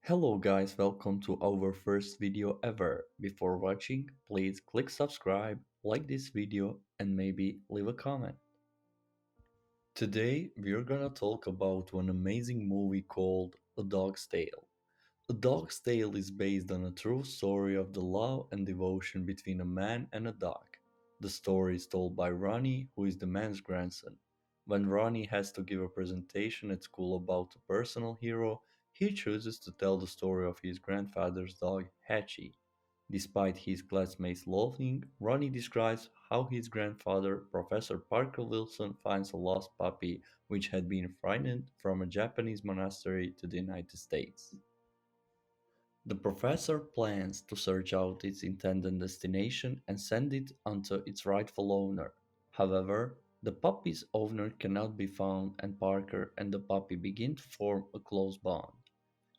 Hello guys, welcome to our first video ever. Before watching, please click subscribe, like this video and maybe leave a comment. Today we're gonna talk about one amazing movie called A Dog's Tale. A Dog's Tale is based on a true story of the love and devotion between a man and a dog. The story is told by Ronnie, who is the man's grandson. When Ronnie has to give a presentation at school about a personal hero, he chooses to tell the story of his grandfather's dog, Hachi. Despite his classmates laughing, Ronnie describes how his grandfather, Professor Parker Wilson, finds a lost puppy which had been frightened from a Japanese monastery to the United States. The professor plans to search out its intended destination and send it onto its rightful owner. However, the puppy's owner cannot be found and Parker and the puppy begin to form a close bond.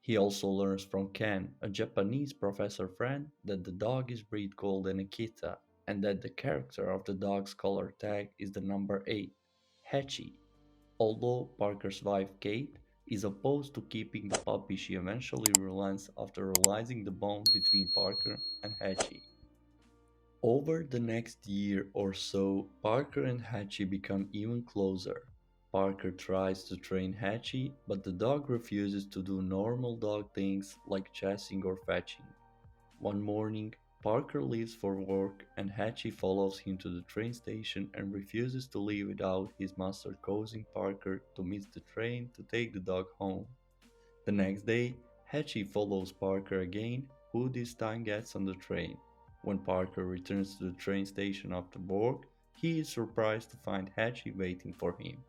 He also learns from Ken, a Japanese professor friend, that the dog is breed called an Akita and that the character of the dog's color tag is the number 8, Hachi. Although Parker's wife Kate is opposed to keeping the puppy, she eventually relents after realizing the bond between Parker and Hachi. Over the next year or so, Parker and Hachi become even closer. Parker tries to train Hachi, but the dog refuses to do normal dog things like chasing or fetching. One morning, Parker leaves for work and Hachi follows him to the train station and refuses to leave without his master causing Parker to miss the train to take the dog home. The next day, Hachi follows Parker again, who this time gets on the train. When Parker returns to the train station after work, he is surprised to find Hachi waiting for him.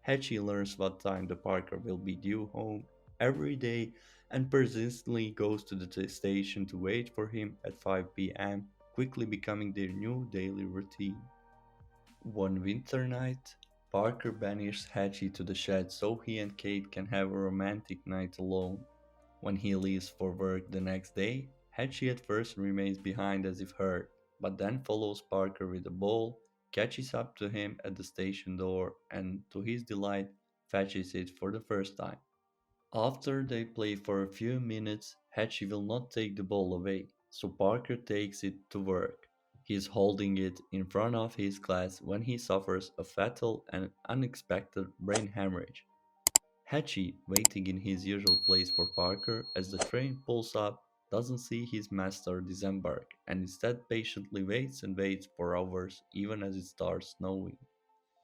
Hachi learns what time the Parker will be due home every day and persistently goes to the station to wait for him at 5 p.m., quickly becoming their new daily routine. One winter night, Parker banishes Hachi to the shed so he and Kate can have a romantic night alone. When he leaves for work the next day, Hachi at first remains behind as if hurt, but then follows Parker with a ball, catches up to him at the station door, and to his delight, fetches it for the first time. After they play for a few minutes, Hachi will not take the ball away, so Parker takes it to work. He is holding it in front of his class when he suffers a fatal and unexpected brain hemorrhage. Hachi, waiting in his usual place for Parker as the train pulls up, doesn't see his master disembark and instead patiently waits and waits for hours even as it starts snowing.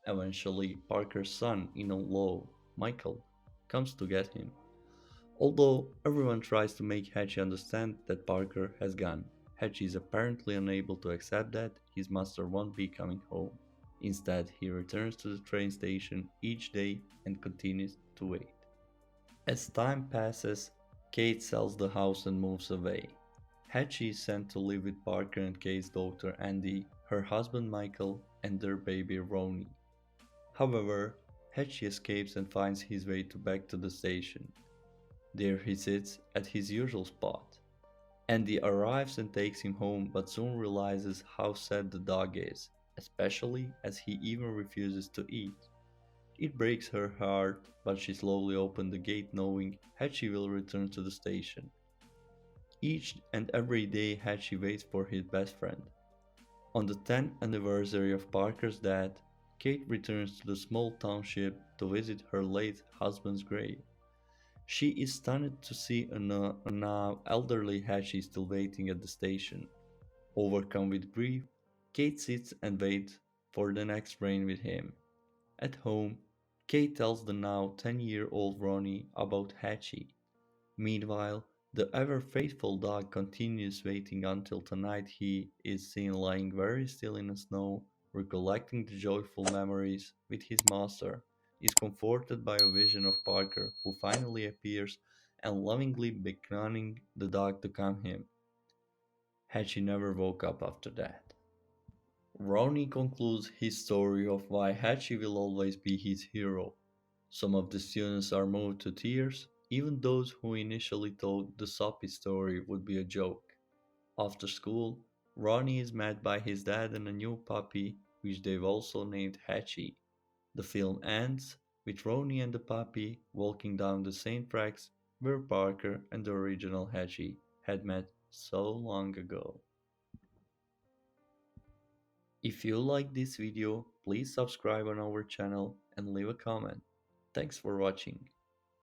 Eventually, Parker's son-in-law, Michael, comes to get him. Although everyone tries to make Hachi understand that Parker has gone, Hachi is apparently unable to accept that his master won't be coming home. Instead, he returns to the train station each day and continues to wait. As time passes, Kate sells the house and moves away. Hachi is sent to live with Parker and Kate's daughter Andy, her husband Michael, and their baby Ronnie. However, Hachi escapes and finds his way back to the station. There he sits at his usual spot. Andy arrives and takes him home but soon realizes how sad the dog is, especially as he even refuses to eat. It breaks her heart, but she slowly opens the gate knowing Hachi will return to the station. Each and every day Hachi waits for his best friend. On the 10th anniversary of Parker's death, Kate returns to the small township to visit her late husband's grave. She is stunned to see a now elderly Hachi still waiting at the station. Overcome with grief, Kate sits and waits for the next train with him. At home, Kate tells the now 10-year-old Ronnie about Hachi. Meanwhile, the ever faithful dog continues waiting until tonight he is seen lying very still in the snow, recollecting the joyful memories with his master, is comforted by a vision of Parker who finally appears and lovingly beckoning the dog to come him. Hachi never woke up after that. Ronnie concludes his story of why Hachi will always be his hero. Some of the students are moved to tears, even those who initially thought the soppy story would be a joke. After school, Ronnie is met by his dad and a new puppy, which they've also named Hachi. The film ends with Ronnie and the puppy walking down the same tracks where Parker and the original Hachi had met so long ago. If you like this video, please subscribe on our channel and leave a comment. Thanks for watching.